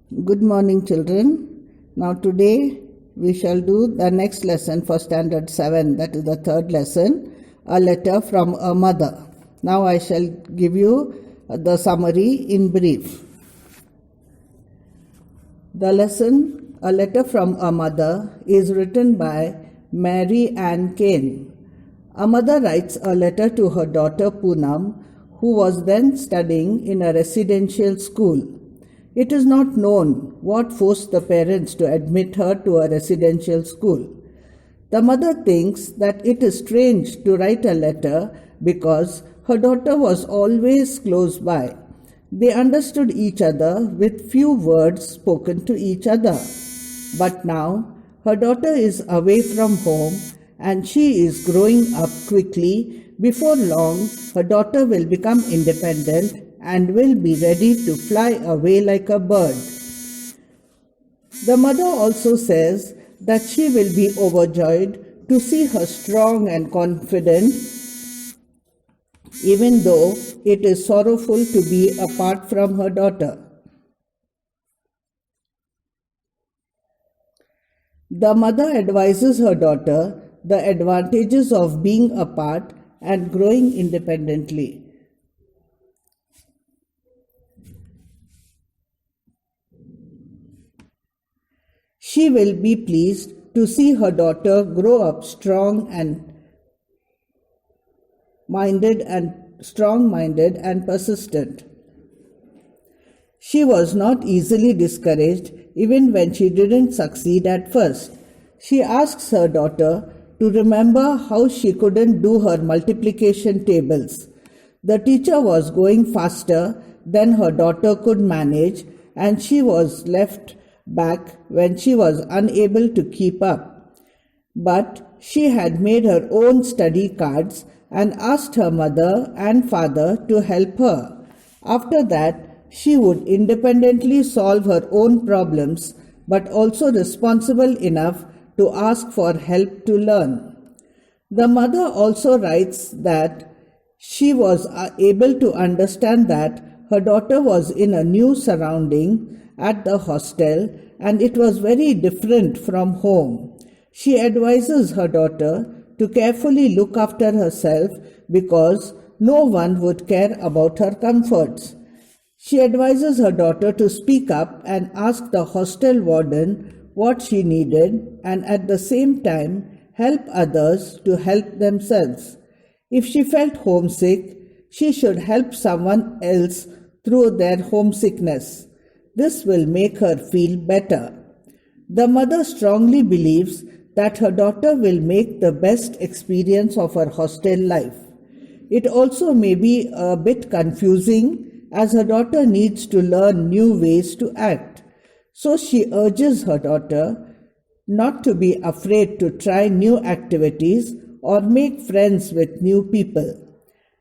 Good morning, children. Now, today we shall do the next lesson for Standard 7, that is the third lesson, a letter from a mother. Now, I shall give you the summary in brief. The lesson, A Letter from a Mother, is written by Mary Ann Kane. A mother writes a letter to her daughter Poonam, who was then studying in a residential school. It is not known what forced the parents to admit her to a residential school. The mother thinks that it is strange to write a letter because her daughter was always close by. They understood each other with few words spoken to each other. But now her daughter is away from home and she is growing up quickly. Before long, her daughter will become independent and will be ready to fly away like a bird. The mother also says that she will be overjoyed to see her strong and confident, even though it is sorrowful to be apart from her daughter. The mother advises her daughter the advantages of being apart and growing independently. She will be pleased to see her daughter grow up strong-minded and persistent. She was not easily discouraged even when she didn't succeed at first. She asks her daughter to remember how she couldn't do her multiplication tables. The teacher was going faster than her daughter could manage, and she was left back when she was unable to keep up. But she had made her own study cards and asked her mother and father to help her. After that, she would independently solve her own problems, but also responsible enough to ask for help to learn. The mother also writes that she was able to understand that her daughter was in a new surrounding at the hostel and it was very different from home. She advises her daughter to carefully look after herself because no one would care about her comforts. She advises her daughter to speak up and ask the hostel warden what she needed and at the same time help others to help themselves. If she felt homesick, she should help someone else through their homesickness. This will make her feel better. The mother strongly believes that her daughter will make the best experience of her hostel life. It also may be a bit confusing as her daughter needs to learn new ways to act. So she urges her daughter not to be afraid to try new activities or make friends with new people.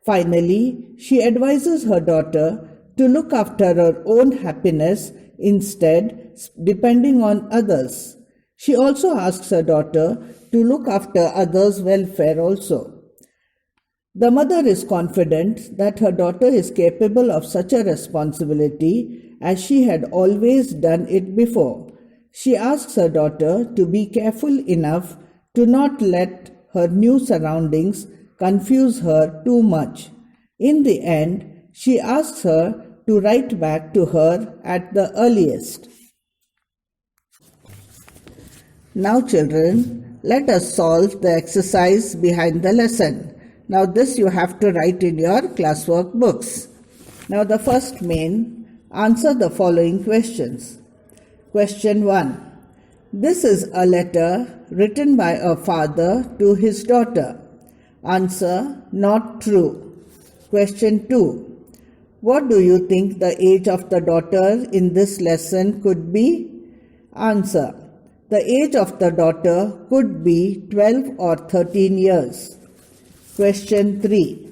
Finally, she advises her daughter to look after her own happiness instead depending on others. She also asks her daughter to look after others' welfare also. The mother is confident that her daughter is capable of such a responsibility as she had always done it before. She asks her daughter to be careful enough to not let her new surroundings confuse her too much. In the end, she asks her to write back to her at the earliest. Now, children, let us solve the exercise behind the lesson. Now, this you have to write in your classwork books. Now, the first main, answer the following questions. Question 1. This is a letter written by a father to his daughter. Answer, not true. Question 2. What do you think the age of the daughter in this lesson could be? Answer. The age of the daughter could be 12 or 13 years. Question 3.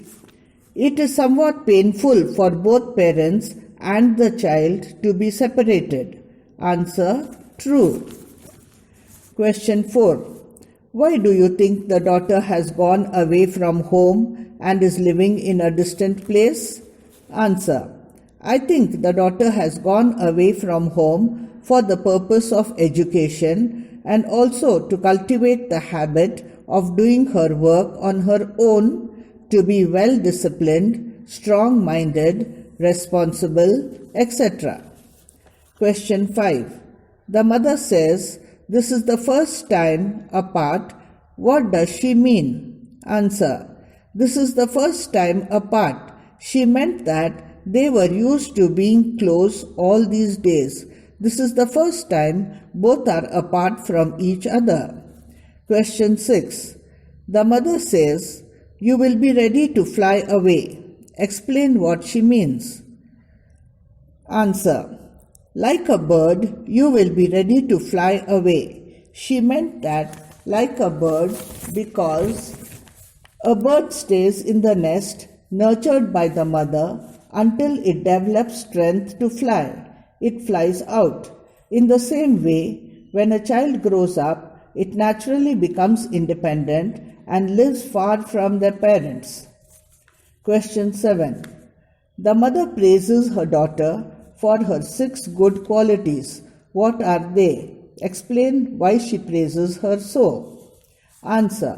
It is somewhat painful for both parents and the child to be separated. Answer. True. Question 4. Why do you think the daughter has gone away from home and is living in a distant place? Answer. I think the daughter has gone away from home for the purpose of education and also to cultivate the habit of doing her work on her own, to be well disciplined, strong minded, responsible, etc. Question 5. The mother says, "This is the first time apart." What does she mean? Answer. This is the first time apart. She meant that they were used to being close all these days. This is the first time both are apart from each other. Question 6. The mother says, "You will be ready to fly away." Explain what she means. Answer. Like a bird, you will be ready to fly away. She meant that like a bird because a bird stays in the nest, nurtured by the mother, until it develops strength to fly. It flies out. In the same way, when a child grows up, it naturally becomes independent and lives far from their parents. Question 7. The mother praises her daughter for her 6 good qualities. What are they? Explain why she praises her so. Answer.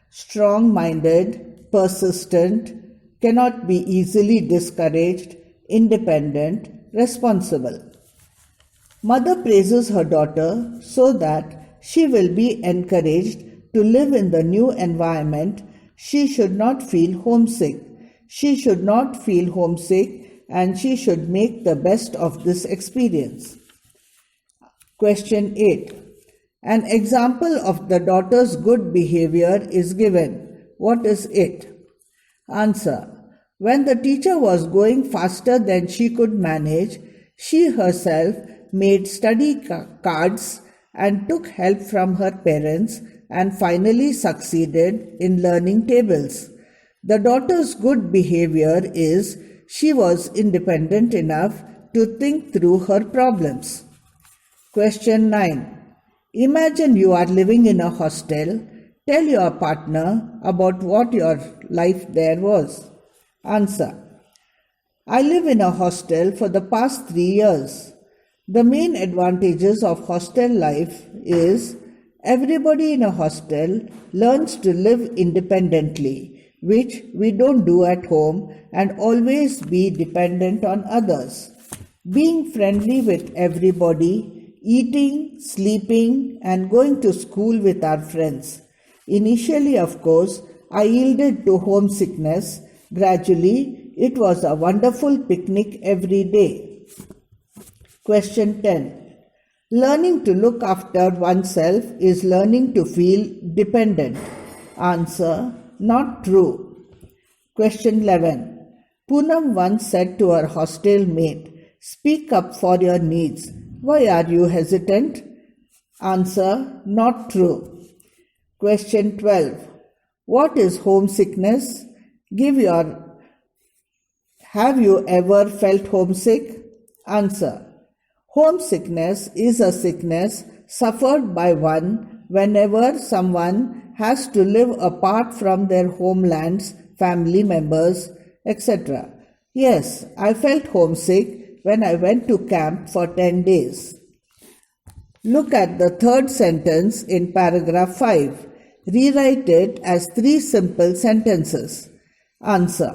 Strong-minded, persistent, cannot be easily discouraged, independent, responsible. Mother praises her daughter so that she will be encouraged to live in the new environment. She should not feel homesick. She should not feel homesick and she should make the best of this experience. Question 8. An example of the daughter's good behavior is given. What is it? Answer. When the teacher was going faster than she could manage, she herself made study cards and took help from her parents and finally succeeded in learning tables. The daughter's good behavior is she was independent enough to think through her problems. Question 9. Imagine you are living in a hostel. Tell your partner about what your life there was. Answer. I live in a hostel for the past 3 years. The main advantages of hostel life is everybody in a hostel learns to live independently, which we don't do at home, and always be dependent on others. Being friendly with everybody, eating, sleeping, and going to school with our friends. Initially, of course, I yielded to homesickness. Gradually, it was a wonderful picnic every day. Question 10. Learning to look after oneself is learning to feel dependent. Answer. Not true. Question 11. Poonam once said to her hostel mate, "Speak up for your needs. Why are you hesitant?" Answer. Not true. Question 12. What is homesickness? Have you ever felt homesick? Answer. Homesickness is a sickness suffered by one whenever someone has to live apart from their homelands, family members, etc. Yes, I felt homesick when I went to camp for 10 days. Look at the third sentence in paragraph 5. Rewrite it as 3 simple sentences. Answer.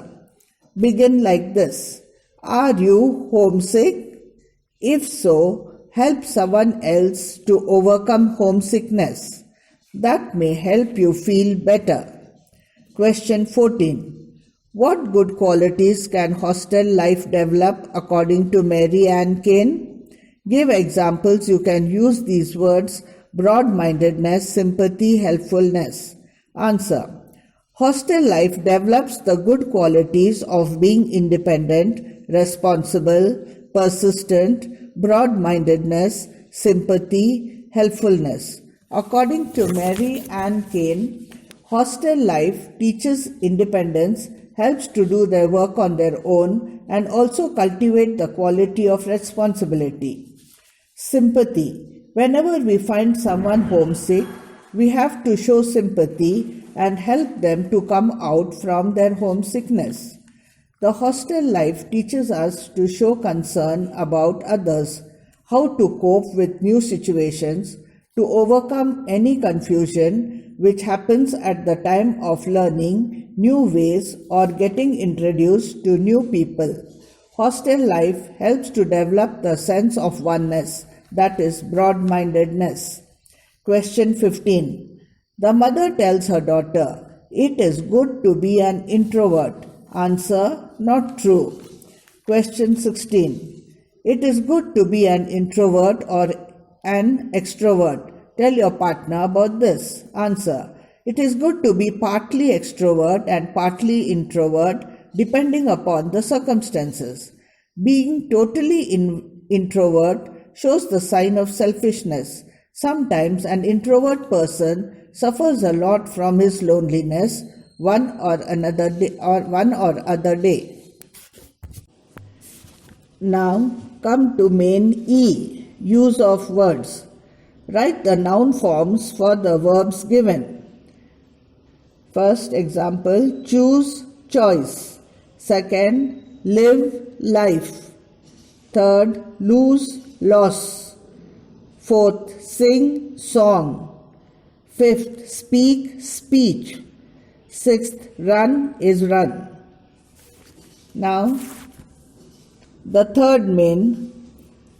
Begin like this. Are you homesick? If so, help someone else to overcome homesickness. That may help you feel better. Question 14. What good qualities can hostel life develop according to Mary Ann Kane? Give examples. You can use these words: broad-mindedness, sympathy, helpfulness. Answer. Hostel life develops the good qualities of being independent, responsible, persistent, broad-mindedness, sympathy, helpfulness. According to Mary Ann Kane, hostel life teaches independence, helps to do their work on their own, and also cultivate the quality of responsibility. Sympathy. Whenever we find someone homesick, we have to show sympathy and help them to come out from their homesickness. The hostel life teaches us to show concern about others, how to cope with new situations, to overcome any confusion which happens at the time of learning new ways or getting introduced to new people. Hostel life helps to develop the sense of oneness, that is, broad-mindedness. Question 15. The mother tells her daughter, "It is good to be an introvert." Answer, not true. Question 16. It is good to be an introvert or an extrovert. Tell your partner about this. Answer, it is good to be partly extrovert and partly introvert depending upon the circumstances. Being totally introvert shows the sign of selfishness. Sometimes an introvert person suffers a lot from his loneliness one or other day. Now come to main E, use of words. Write the noun forms for the verbs given. First example, choose, choice. Second, live, life. Third, lose, loss. Fourth, sing, song. Fifth, speak, speech. Sixth, run is run. Now, the third main,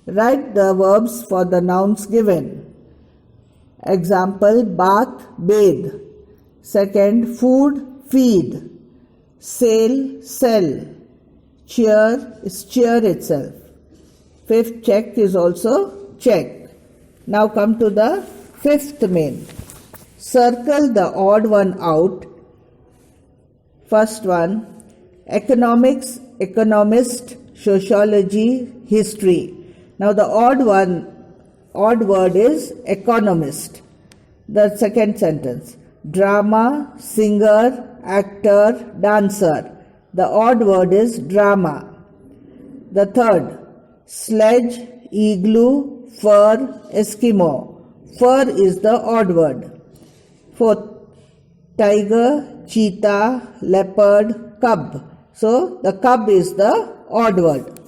write the verbs for the nouns given. Example, bath, bathe. Second, food, feed. Sail, sell. Cheer is cheer itself. Fifth, check is also check. Now come to the fifth main. Circle the odd one out. First one, economics, economist, sociology, history. Now the odd word is economist. The second sentence, drama, singer, actor, dancer. The odd word is drama. The third, sledge, igloo, fur, Eskimo. Fur is the odd word. Fourth, tiger, cheetah, leopard, cub. So the cub is the odd word.